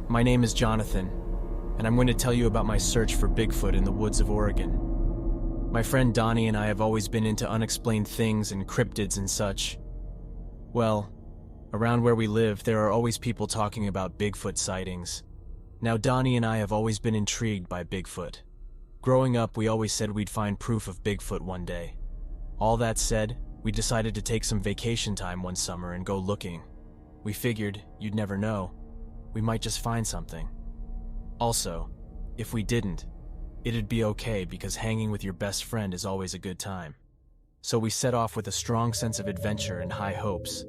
My name is Jonathan, and I'm going to tell you about my search for Bigfoot in the woods of Oregon. My friend Donnie and I have always been into unexplained things and cryptids and such. Well, around where we live, there are always people talking about Bigfoot sightings. Now, Donnie and I have always been intrigued by Bigfoot. Growing up, we always said we'd find proof of Bigfoot one day. All that said, we decided to take some vacation time one summer and go looking. We figured, you'd never know, we might just find something. Also, if we didn't, it'd be okay because hanging with your best friend is always a good time. So we set off with a strong sense of adventure and high hopes.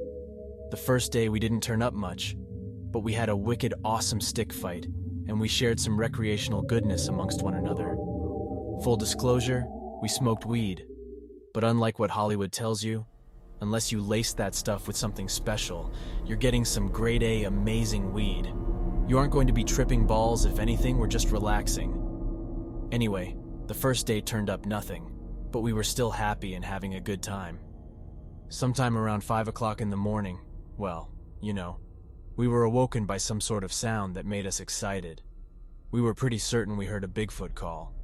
The first day we didn't turn up much, but we had a wicked awesome stick fight, and we shared some recreational goodness amongst one another. Full disclosure, we smoked weed, but unlike what Hollywood tells you, unless you lace that stuff with something special, you're getting some grade A amazing weed. You aren't going to be tripping balls. If anything, we're just relaxing. Anyway, the first day turned up nothing, but we were still happy and having a good time. Sometime around 5 o'clock in the morning, well, we were awoken by some sort of sound that made us excited. We were pretty certain we heard a Bigfoot call.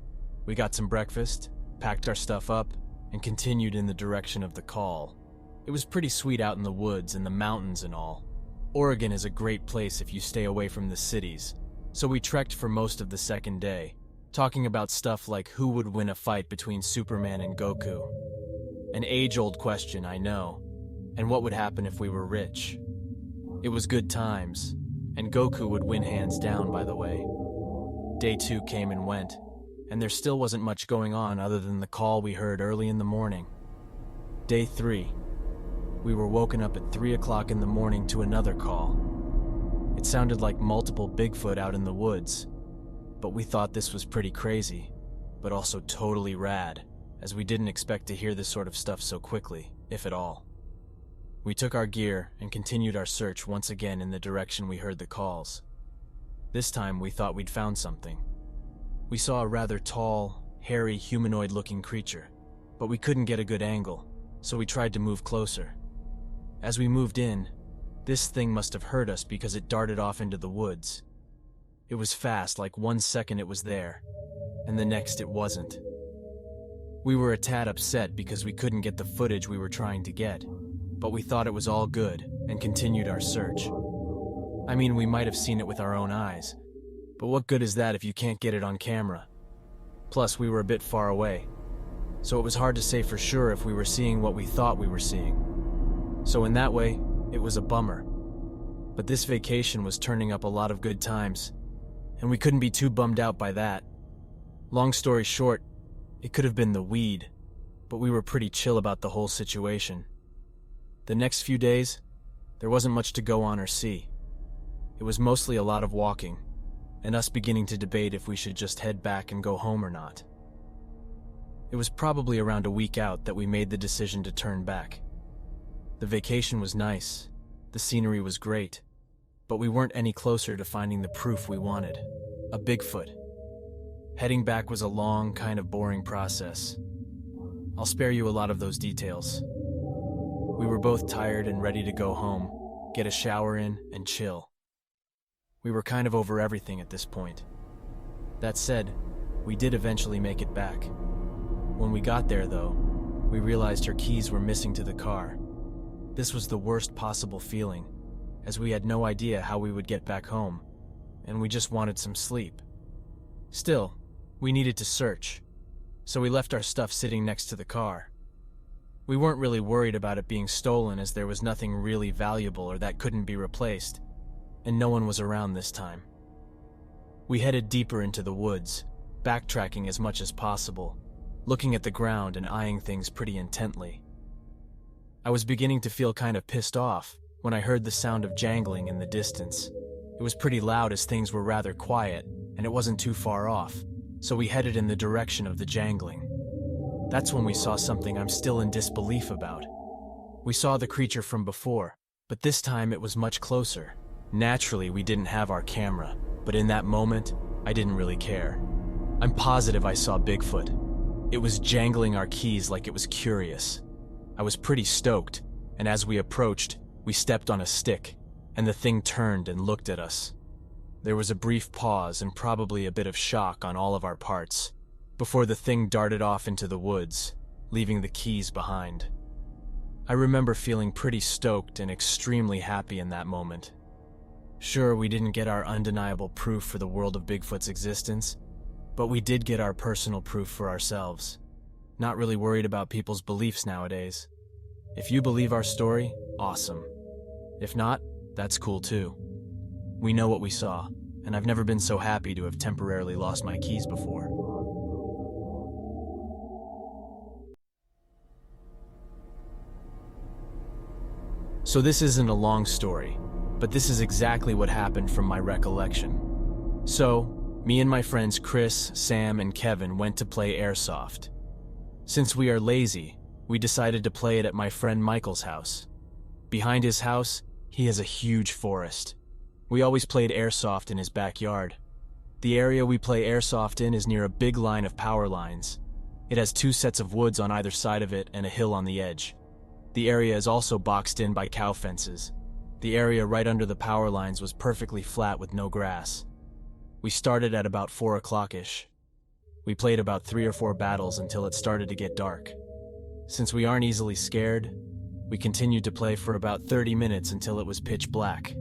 We got some breakfast, packed our stuff up, and continued in the direction of the call. It was pretty sweet out in the woods and the mountains and all. Oregon is a great place if you stay away from the cities, so we trekked for most of the second day, talking about stuff like who would win a fight between Superman and Goku. An age-old question, I know, and what would happen if we were rich. It was good times, and Goku would win hands down, by the way. Day 2 came and went, and there still wasn't much going on other than the call we heard early in the morning. Day 3. We were woken up at 3 o'clock in the morning to another call. It sounded like multiple Bigfoot out in the woods, but we thought this was pretty crazy, but also totally rad, as we didn't expect to hear this sort of stuff so quickly, if at all. We took our gear and continued our search once again in the direction we heard the calls. This time we thought we'd found something. We saw a rather tall, hairy, humanoid-looking creature, but we couldn't get a good angle, so we tried to move closer. As we moved in, this thing must have heard us because it darted off into the woods. It was fast, like 1 second it was there, and the next it wasn't. We were a tad upset because we couldn't get the footage we were trying to get, but we thought it was all good and continued our search. I mean, we might have seen it with our own eyes, but what good is that if you can't get it on camera? Plus, we were a bit far away, so it was hard to say for sure if we were seeing what we thought we were seeing. So in that way, it was a bummer. But this vacation was turning up a lot of good times, and we couldn't be too bummed out by that. Long story short, it could have been the weed, but we were pretty chill about the whole situation. The next few days, there wasn't much to go on or see. It was mostly a lot of walking, and us beginning to debate if we should just head back and go home or not. It was probably around a week out that we made the decision to turn back. The vacation was nice, the scenery was great, but we weren't any closer to finding the proof we wanted, a Bigfoot. Heading back was a long, kind of boring process. I'll spare you a lot of those details. We were both tired and ready to go home, get a shower in, and chill. We were kind of over everything at this point. That said, we did eventually make it back. When we got there, though, we realized her keys were missing to the car. This was the worst possible feeling, as we had no idea how we would get back home, and we just wanted some sleep. Still, we needed to search, so we left our stuff sitting next to the car. We weren't really worried about it being stolen as there was nothing really valuable or that couldn't be replaced, and no one was around this time. We headed deeper into the woods, backtracking as much as possible, looking at the ground and eyeing things pretty intently. I was beginning to feel kind of pissed off when I heard the sound of jangling in the distance. It was pretty loud as things were rather quiet, and it wasn't too far off, so we headed in the direction of the jangling. That's when we saw something I'm still in disbelief about. We saw the creature from before, but this time it was much closer. Naturally, we didn't have our camera, but in that moment, I didn't really care. I'm positive I saw Bigfoot. It was jangling our keys like it was curious. I was pretty stoked, and as we approached, we stepped on a stick, and the thing turned and looked at us. There was a brief pause and probably a bit of shock on all of our parts, before the thing darted off into the woods, leaving the keys behind. I remember feeling pretty stoked and extremely happy in that moment. Sure, we didn't get our undeniable proof for the world of Bigfoot's existence, but we did get our personal proof for ourselves. Not really worried about people's beliefs nowadays. If you believe our story, awesome. If not, that's cool too. We know what we saw, and I've never been so happy to have temporarily lost my keys before. So this isn't a long story, but this is exactly what happened from my recollection. So, me and my friends Chris, Sam, and Kevin went to play airsoft. Since we are lazy, we decided to play it at my friend Michael's house. Behind his house, he has a huge forest. We always played airsoft in his backyard. The area we play airsoft in is near a big line of power lines. It has 2 sets of woods on either side of it and a hill on the edge. The area is also boxed in by cow fences. The area right under the power lines was perfectly flat with no grass. We started at about 4 o'clock-ish. We played about 3 or 4 battles until it started to get dark. Since we aren't easily scared, we continued to play for about 30 minutes until it was pitch black.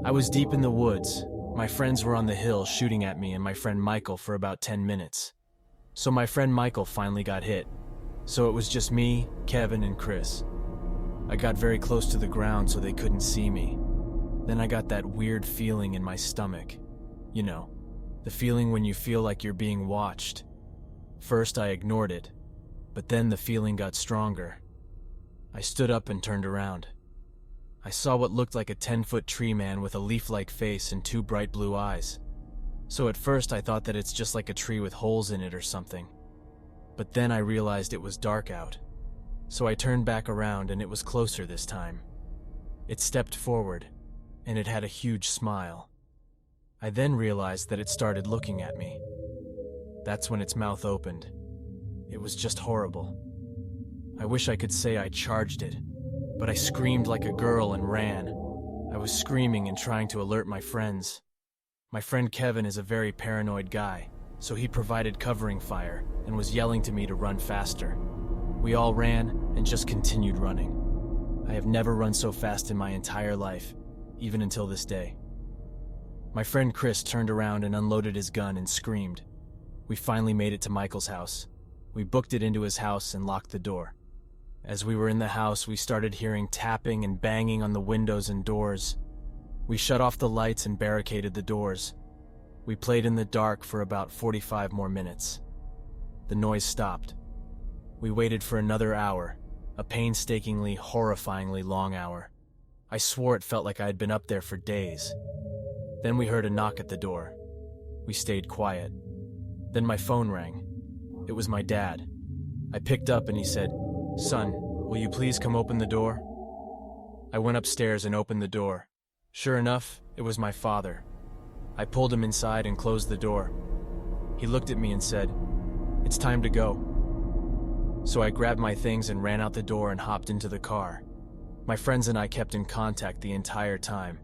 I was deep in the woods. My friends were on the hill shooting at me and my friend Michael for about 10 minutes. So my friend Michael finally got hit. So it was just me, Kevin, and Chris. I got very close to the ground so they couldn't see me. Then I got that weird feeling in my stomach. You know, the feeling when you feel like you're being watched. First I ignored it, but then the feeling got stronger. I stood up and turned around. I saw what looked like a 10-foot tree man with a leaf-like face and 2 bright blue eyes. So at first I thought that it's just like a tree with holes in it or something. But then I realized it was dark out. So I turned back around and it was closer this time. It stepped forward, and it had a huge smile. I then realized that it started looking at me. That's when its mouth opened. It was just horrible. I wish I could say I charged it, but I screamed like a girl and ran. I was screaming and trying to alert my friends. My friend Kevin is a very paranoid guy, so he provided covering fire and was yelling to me to run faster. We all ran and just continued running. I have never run so fast in my entire life, even until this day. My friend Chris turned around and unloaded his gun and screamed. We finally made it to Michael's house. We booked it into his house and locked the door. As we were in the house, we started hearing tapping and banging on the windows and doors. We shut off the lights and barricaded the doors. We played in the dark for about 45 more minutes. The noise stopped. We waited for another hour, a painstakingly, horrifyingly long hour. I swore it felt like I had been up there for days. Then we heard a knock at the door. We stayed quiet. Then my phone rang. It was my dad. I picked up and he said, "Son, will you please come open the door?" I went upstairs and opened the door. Sure enough, it was my father. I pulled him inside and closed the door. He looked at me and said, "It's time to go." So I grabbed my things and ran out the door and hopped into the car. My friends and I kept in contact the entire time,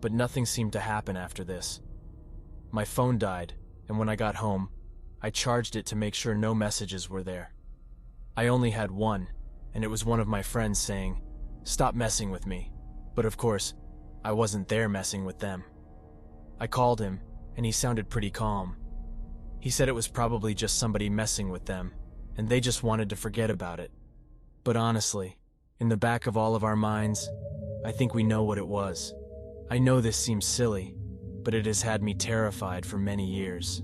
but nothing seemed to happen after this. My phone died, and when I got home, I charged it to make sure no messages were there. I only had one, and it was one of my friends saying, "Stop messing with me." But of course, I wasn't there messing with them. I called him, and he sounded pretty calm. He said it was probably just somebody messing with them, and they just wanted to forget about it. But honestly, in the back of all of our minds, I think we know what it was. I know this seems silly, but it has had me terrified for many years.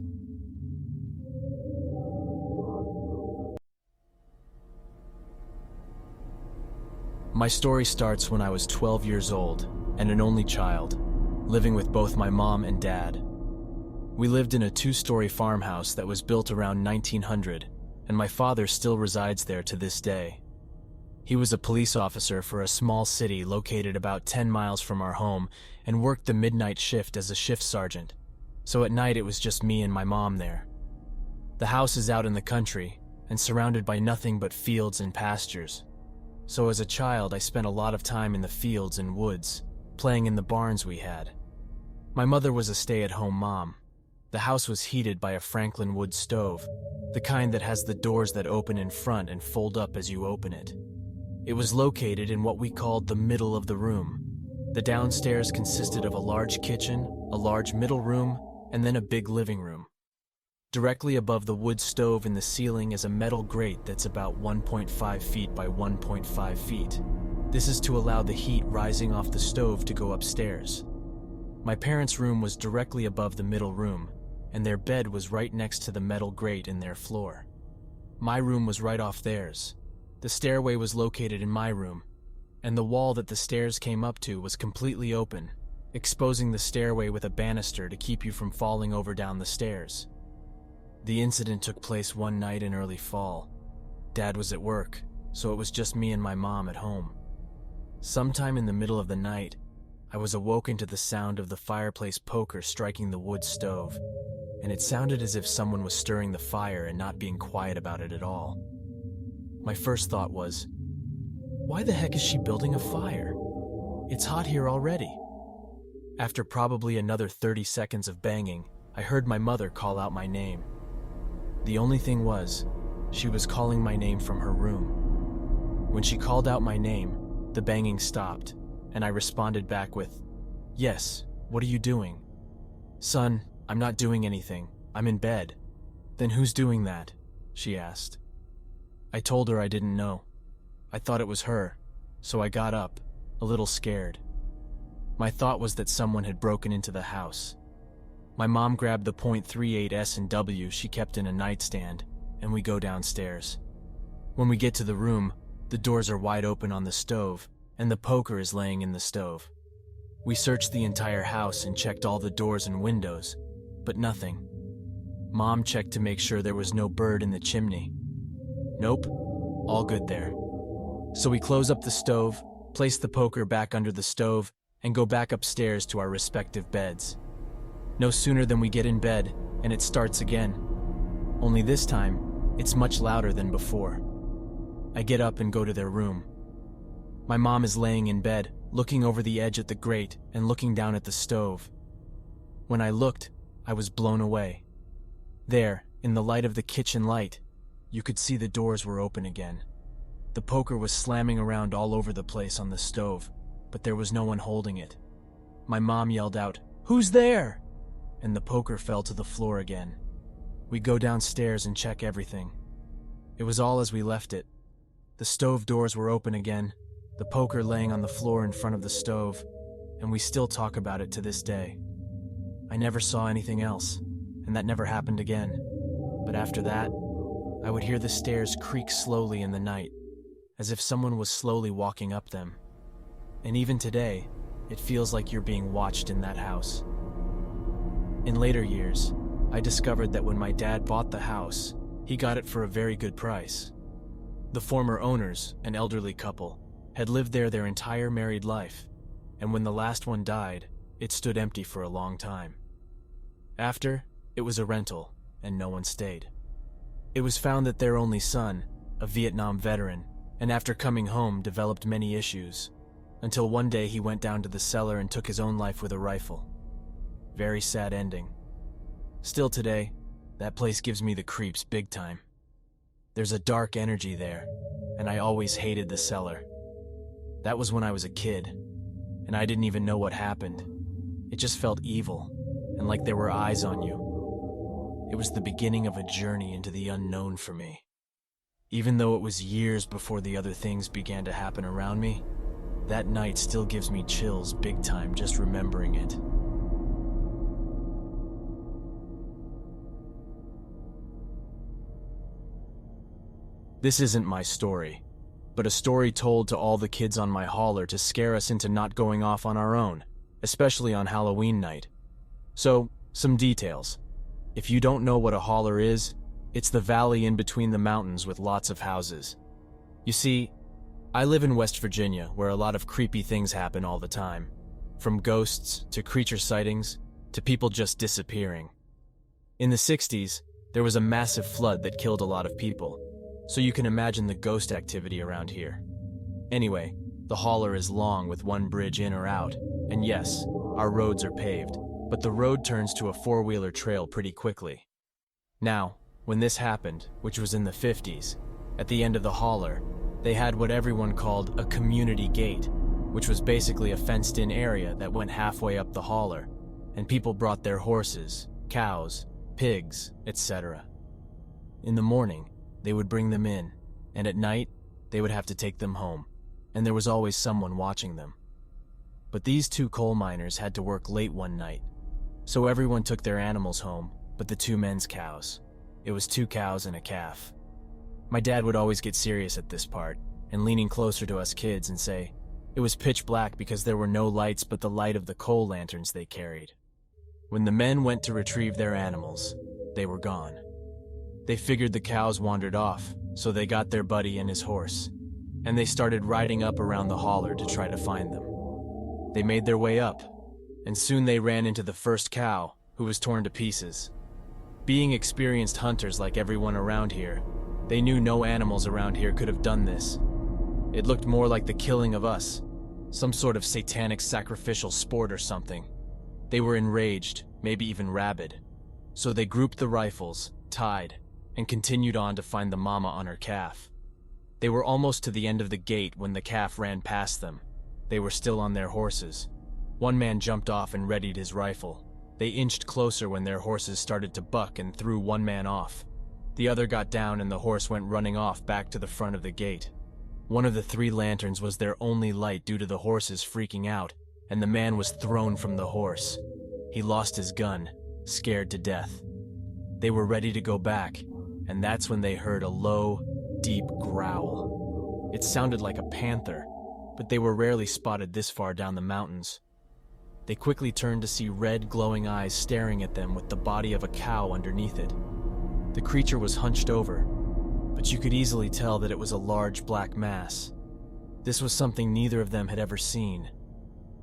My story starts when I was 12 years old and an only child, living with both my mom and dad. We lived in a 2-story farmhouse that was built around 1900, and my father still resides there to this day. He was a police officer for a small city located about 10 miles from our home and worked the midnight shift as a shift sergeant, so at night it was just me and my mom there. The house is out in the country and surrounded by nothing but fields and pastures. So as a child, I spent a lot of time in the fields and woods, playing in the barns we had. My mother was a stay-at-home mom. The house was heated by a Franklin wood stove, the kind that has the doors that open in front and fold up as you open it. It was located in what we called the middle of the room. The downstairs consisted of a large kitchen, a large middle room, and then a big living room. Directly above the wood stove in the ceiling is a metal grate that's about 1.5 feet by 1.5 feet. This is to allow the heat rising off the stove to go upstairs. My parents' room was directly above the middle room, and their bed was right next to the metal grate in their floor. My room was right off theirs. The stairway was located in my room, and the wall that the stairs came up to was completely open, exposing the stairway with a banister to keep you from falling over down the stairs. The incident took place one night in early fall. Dad was at work, so it was just me and my mom at home. Sometime in the middle of the night, I was awoken to the sound of the fireplace poker striking the wood stove, and it sounded as if someone was stirring the fire and not being quiet about it at all. My first thought was, why the heck is she building a fire? It's hot here already. After probably another 30 seconds of banging, I heard my mother call out my name. The only thing was, she was calling my name from her room. When she called out my name, the banging stopped, and I responded back with, "Yes, what are you doing?" "Son, I'm not doing anything. I'm in bed." "Then who's doing that?" she asked. I told her I didn't know. I thought it was her, so I got up, a little scared. My thought was that someone had broken into the house. My mom grabbed the .38 S&W she kept in a nightstand, and we go downstairs. When we get to the room, the doors are wide open on the stove, and the poker is laying in the stove. We searched the entire house and checked all the doors and windows, but nothing. Mom checked to make sure there was no bird in the chimney. Nope, all good there. So we close up the stove, place the poker back under the stove, and go back upstairs to our respective beds. No sooner than we get in bed, and it starts again. Only this time, it's much louder than before. I get up and go to their room. My mom is laying in bed, looking over the edge at the grate and looking down at the stove. When I looked, I was blown away. There, in the light of the kitchen light, you could see the doors were open again. The poker was slamming around all over the place on the stove, but there was no one holding it. My mom yelled out, "Who's there?" And the poker fell to the floor again. We go downstairs and check everything. It was all as we left it. The stove doors were open again, the poker laying on the floor in front of the stove, and we still talk about it to this day. I never saw anything else, and that never happened again. But after that, I would hear the stairs creak slowly in the night, as if someone was slowly walking up them. And even today, it feels like you're being watched in that house. In later years, I discovered that when my dad bought the house, he got it for a very good price. The former owners, an elderly couple, had lived there their entire married life, and when the last one died, it stood empty for a long time. After, it was a rental, and no one stayed. It was found that their only son, a Vietnam veteran, and after coming home developed many issues, until one day he went down to the cellar and took his own life with a rifle. Very sad ending. Still today, that place gives me the creeps big time. There's a dark energy there, and I always hated the cellar. That was when I was a kid, and I didn't even know what happened. It just felt evil, and like there were eyes on you. It was the beginning of a journey into the unknown for me. Even though it was years before the other things began to happen around me, that night still gives me chills big time just remembering it. This isn't my story, but a story told to all the kids on my hauler to scare us into not going off on our own, especially on Halloween night. So, some details. If you don't know what a hauler is, it's the valley in between the mountains with lots of houses. You see, I live in West Virginia, where a lot of creepy things happen all the time, from ghosts to creature sightings to people just disappearing. In the 60s, there was a massive flood that killed a lot of people, so you can imagine the ghost activity around here. Anyway, the hauler is long with one bridge in or out, and yes, our roads are paved. but the road turns to a four-wheeler trail pretty quickly. Now, when this happened, which was in the 50s, at the end of the howler, they had what everyone called a community gate, which was basically a fenced-in area that went halfway up the howler, and people brought their horses, cows, pigs, etc. In the morning, they would bring them in, and at night, they would have to take them home, and there was always someone watching them. But these two coal miners had to work late one night, so everyone took their animals home, but the two men's cows. It was 2 cows and a calf. My dad would always get serious at this part, and leaning closer to us kids and say, it was pitch black because there were no lights but the light of the coal lanterns they carried. When the men went to retrieve their animals, they were gone. They figured the cows wandered off, so they got their buddy and his horse, and they started riding up around the howler to try to find them. They made their way up, and soon they ran into the first cow, who was torn to pieces. Being experienced hunters like everyone around here, they knew no animals around here could have done this. It looked more like the killing of us, some sort of satanic sacrificial sport or something. They were enraged, maybe even rabid. So they grouped the rifles, tied, and continued on to find the mama on her calf. They were almost to the end of the gate when the calf ran past them. They were still on their horses. One man jumped off and readied his rifle. They inched closer when their horses started to buck and threw one man off. The other got down and the horse went running off back to the front of the gate. One of the 3 lanterns was their only light due to the horses freaking out, and the man was thrown from the horse. He lost his gun, scared to death. They were ready to go back, and that's when they heard a low, deep growl. It sounded like a panther, but they were rarely spotted this far down the mountains. They quickly turned to see red, glowing eyes staring at them with the body of a cow underneath it. The creature was hunched over, but you could easily tell that it was a large black mass. This was something neither of them had ever seen.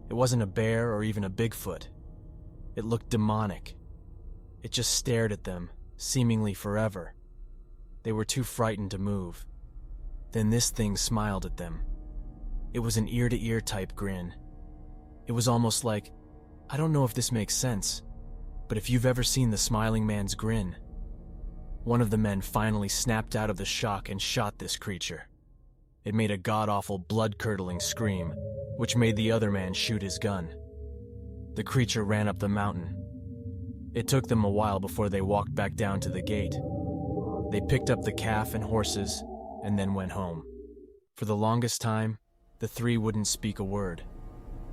It wasn't a bear or even a bigfoot. It looked demonic. It just stared at them, seemingly forever. They were too frightened to move. Then this thing smiled at them. It was an ear-to-ear type grin. It was almost like, I don't know if this makes sense, but if you've ever seen the smiling man's grin. One of the men finally snapped out of the shock and shot this creature. It made a god-awful, blood-curdling scream, which made the other man shoot his gun. The creature ran up the mountain. It took them a while before they walked back down to the gate. They picked up the calf and horses, and then went home. For the longest time, the 3 wouldn't speak a word.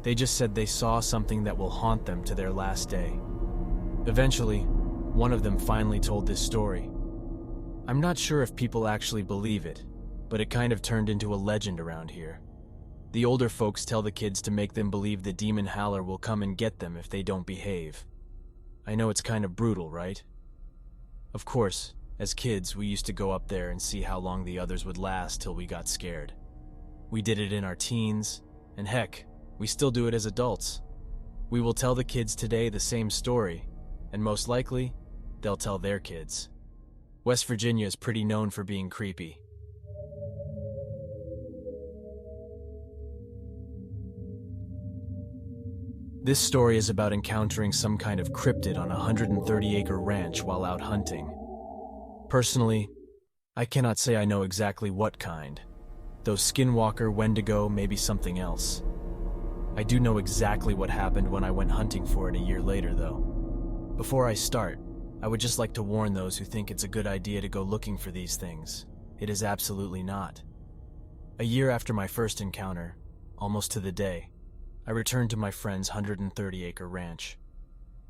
They just said they saw something that will haunt them to their last day. Eventually, one of them finally told this story. I'm not sure if people actually believe it, but it kind of turned into a legend around here. The older folks tell the kids to make them believe the demon howler will come and get them if they don't behave. I know it's kind of brutal, right? Of course, as kids, we used to go up there and see how long the others would last till we got scared. We did it in our teens, and heck, we still do it as adults. We will tell the kids today the same story, and most likely, they'll tell their kids. West Virginia is pretty known for being creepy. This story is about encountering some kind of cryptid on a 130-acre ranch while out hunting. Personally, I cannot say I know exactly what kind, though skinwalker, Wendigo, maybe something else. I do know exactly what happened when I went hunting for it a year later, though. Before I start, I would just like to warn those who think it's a good idea to go looking for these things. It is absolutely not. A year after my first encounter, almost to the day, I returned to my friend's 130-acre ranch.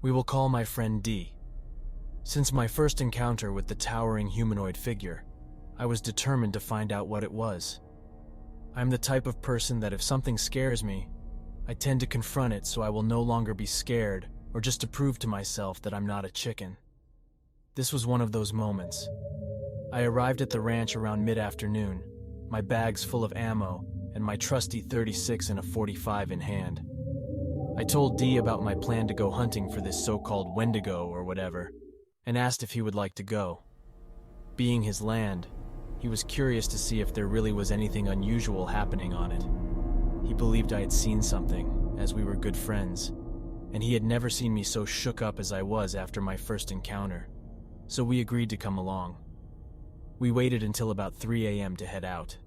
We will call my friend D. Since my first encounter with the towering humanoid figure, I was determined to find out what it was. I'm the type of person that if something scares me, I tend to confront it so I will no longer be scared or just to prove to myself that I'm not a chicken. This was one of those moments. I arrived at the ranch around mid-afternoon, my bags full of ammo and my trusty 36 and a 45 in hand. I told D about my plan to go hunting for this so-called Wendigo or whatever, and asked if he would like to go. Being his land, he was curious to see if there really was anything unusual happening on it. He believed I had seen something, as we were good friends, and he had never seen me so shook up as I was after my first encounter, so we agreed to come along. We waited until about 3 a.m. to head out.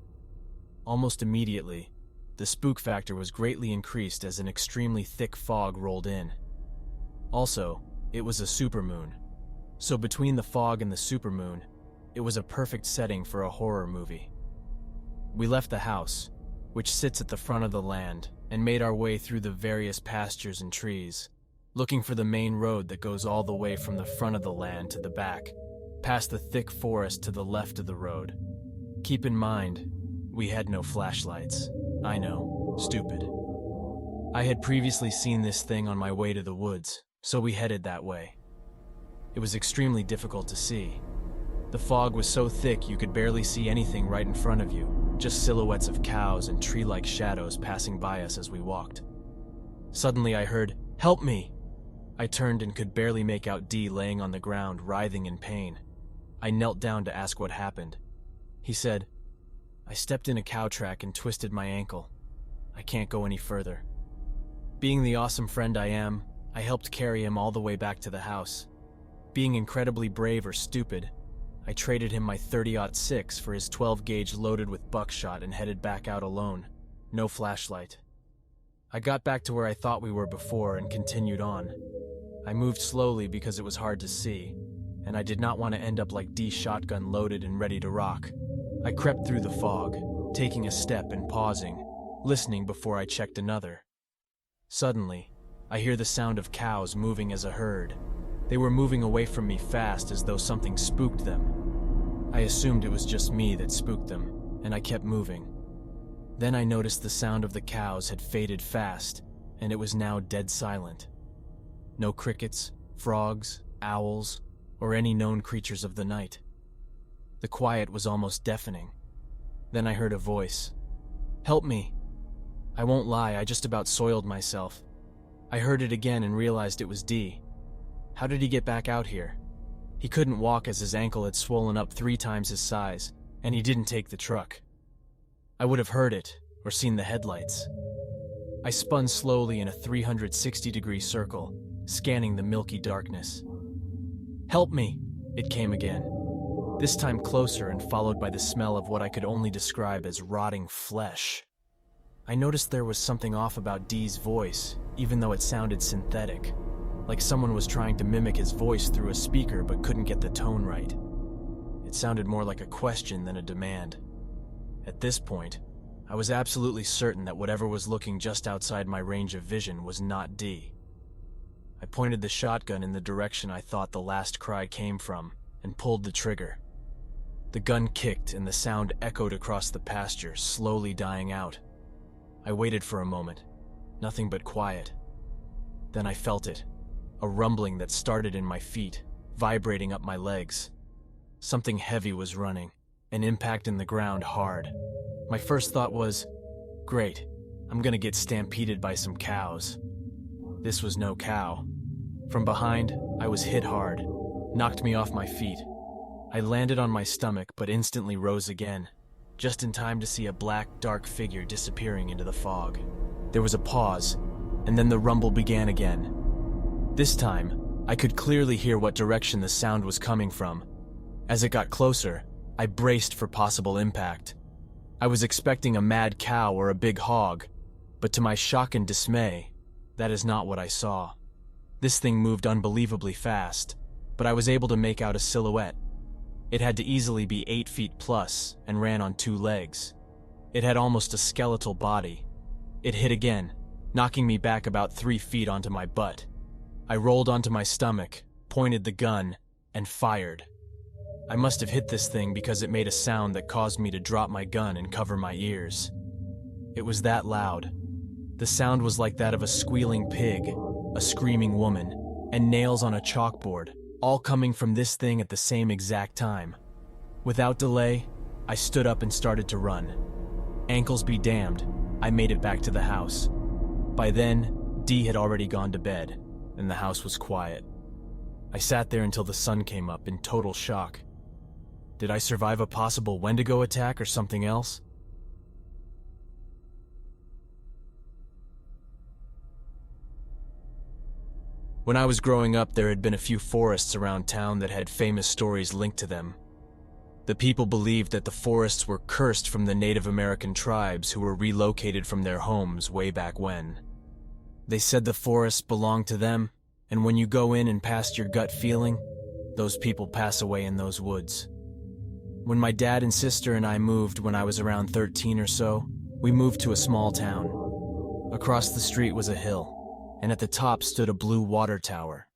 Almost immediately, the spook factor was greatly increased as an extremely thick fog rolled in. Also, it was a supermoon, so between the fog and the supermoon, it was a perfect setting for a horror movie. We left the house, which sits at the front of the land, and made our way through the various pastures and trees, looking for the main road that goes all the way from the front of the land to the back, past the thick forest to the left of the road. Keep in mind, we had no flashlights. I know, stupid. I had previously seen this thing on my way to the woods, so we headed that way. It was extremely difficult to see. The fog was so thick you could barely see anything right in front of you, just silhouettes of cows and tree-like shadows passing by us as we walked. Suddenly I heard, "Help me!" I turned and could barely make out Dee laying on the ground, writhing in pain. I knelt down to ask what happened. He said, "I stepped in a cow track and twisted my ankle. I can't go any further." Being the awesome friend I am, I helped carry him all the way back to the house. Being incredibly brave or stupid, I traded him my .30-06 for his 12-gauge loaded with buckshot and headed back out alone. No flashlight. I got back to where I thought we were before and continued on. I moved slowly because it was hard to see, and I did not want to end up like Dee's shotgun loaded and ready to rock. I crept through the fog, taking a step and pausing, listening before I checked another. Suddenly, I hear the sound of cows moving as a herd. They were moving away from me fast as though something spooked them. I assumed it was just me that spooked them, and I kept moving. Then I noticed the sound of the cows had faded fast, and it was now dead silent. No crickets, frogs, owls, or any known creatures of the night. The quiet was almost deafening. Then I heard a voice. "Help me." I won't lie, I just about soiled myself. I heard it again and realized it was Dee. How did he get back out here? He couldn't walk as his ankle had swollen up 3 times his size, and he didn't take the truck. I would have heard it, or seen the headlights. I spun slowly in a 360-degree circle, scanning the milky darkness. "Help me!" It came again. This time closer and followed by the smell of what I could only describe as rotting flesh. I noticed there was something off about Dee's voice, even though it sounded synthetic. Like someone was trying to mimic his voice through a speaker but couldn't get the tone right. It sounded more like a question than a demand. At this point, I was absolutely certain that whatever was looking just outside my range of vision was not Dee. I pointed the shotgun in the direction I thought the last cry came from and pulled the trigger. The gun kicked and the sound echoed across the pasture, slowly dying out. I waited for a moment, nothing but quiet. Then I felt it. A rumbling that started in my feet, vibrating up my legs. Something heavy was running, an impact in the ground hard. My first thought was, great, I'm gonna get stampeded by some cows. This was no cow. From behind, I was hit hard, knocked me off my feet. I landed on my stomach but instantly rose again, just in time to see a black, dark figure disappearing into the fog. There was a pause, and then the rumble began again. This time, I could clearly hear what direction the sound was coming from. As it got closer, I braced for possible impact. I was expecting a mad cow or a big hog, but to my shock and dismay, that is not what I saw. This thing moved unbelievably fast, but I was able to make out a silhouette. It had to easily be 8 feet plus and ran on 2 legs. It had almost a skeletal body. It hit again, knocking me back about 3 feet onto my butt. I rolled onto my stomach, pointed the gun, and fired. I must have hit this thing because it made a sound that caused me to drop my gun and cover my ears. It was that loud. The sound was like that of a squealing pig, a screaming woman, and nails on a chalkboard, all coming from this thing at the same exact time. Without delay, I stood up and started to run. Ankles be damned, I made it back to the house. By then, Dee had already gone to bed, and the house was quiet. I sat there until the sun came up in total shock. Did I survive a possible Wendigo attack or something else? When I was growing up, there had been a few forests around town that had famous stories linked to them. The people believed that the forests were cursed from the Native American tribes who were relocated from their homes way back when. They said the forests belonged to them, and when you go in and past your gut feeling, those people pass away in those woods. When my dad and sister and I moved when I was around 13 or so, we moved to a small town. Across the street was a hill, and at the top stood a blue water tower.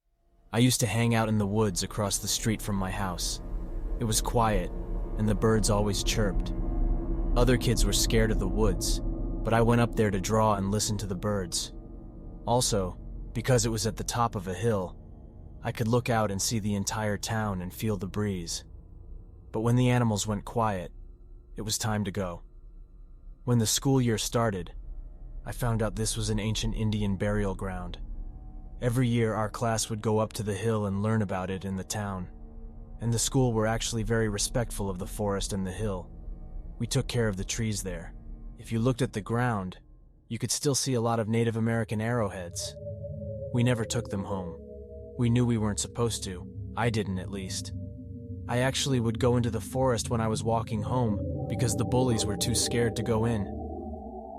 I used to hang out in the woods across the street from my house. It was quiet, and the birds always chirped. Other kids were scared of the woods, but I went up there to draw and listen to the birds. Also, because it was at the top of a hill, I could look out and see the entire town and feel the breeze. But when the animals went quiet, it was time to go. When the school year started, I found out this was an ancient Indian burial ground. Every year our class would go up to the hill and learn about it in the town. And the school were actually very respectful of the forest and the hill. We took care of the trees there. If you looked at the ground, you could still see a lot of Native American arrowheads. We never took them home. We knew we weren't supposed to. I didn't, at least. I actually would go into the forest when I was walking home because the bullies were too scared to go in.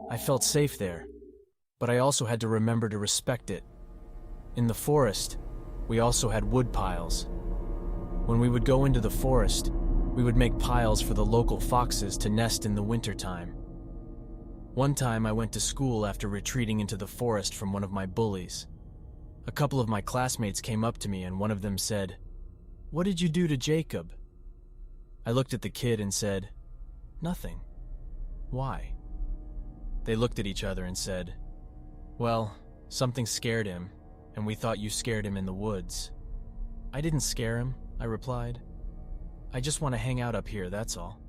I felt safe there, but I also had to remember to respect it. In the forest, we also had wood piles. When we would go into the forest, we would make piles for the local foxes to nest in the wintertime. One time I went to school after retreating into the forest from one of my bullies. A couple of my classmates came up to me and one of them said, "What did you do to Jacob?" I looked at the kid and said, "Nothing." "Why?" They looked at each other and said, "Well, something scared him, and we thought you scared him in the woods." "I didn't scare him," I replied. "I just want to hang out up here, that's all."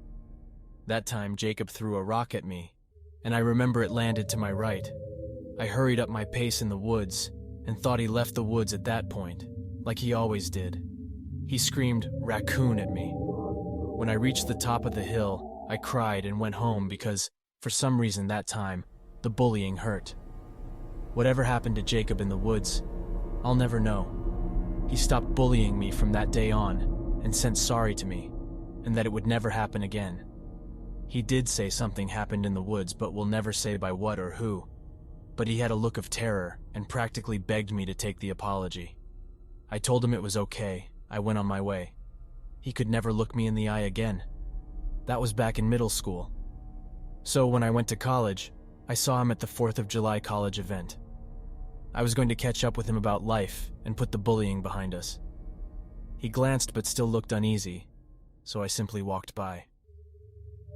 That time Jacob threw a rock at me, and I remember it landed to my right. I hurried up my pace in the woods and thought he left the woods at that point, like he always did. He screamed "raccoon" at me. When I reached the top of the hill, I cried and went home because, for some reason that time, the bullying hurt. Whatever happened to Jacob in the woods, I'll never know. He stopped bullying me from that day on and sent sorry to me, and that it would never happen again. He did say something happened in the woods, but will never say by what or who. But he had a look of terror and practically begged me to take the apology. I told him it was okay. I went on my way. He could never look me in the eye again. That was back in middle school. So when I went to college, I saw him at the 4th of July college event. I was going to catch up with him about life and put the bullying behind us. He glanced but still looked uneasy, so I simply walked by.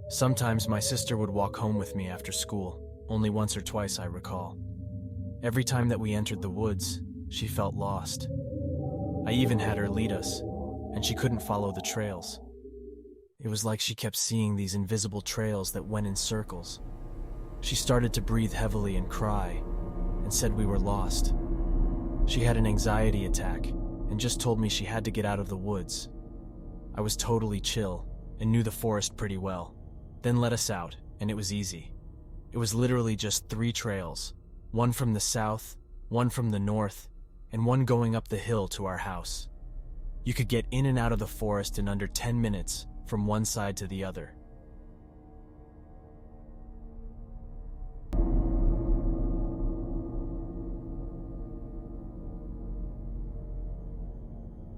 Sometimes my sister would walk home with me after school, only once or twice I recall. Every time that we entered the woods, she felt lost. I even had her lead us, and she couldn't follow the trails. It was like she kept seeing these invisible trails that went in circles. She started to breathe heavily and cry, and said we were lost. She had an anxiety attack, and just told me she had to get out of the woods. I was totally chill, and knew the forest pretty well. Then let us out, and it was easy. It was literally just 3 trails, one from the south, one from the north, and one going up the hill to our house. You could get in and out of the forest in under 10 minutes from one side to the other.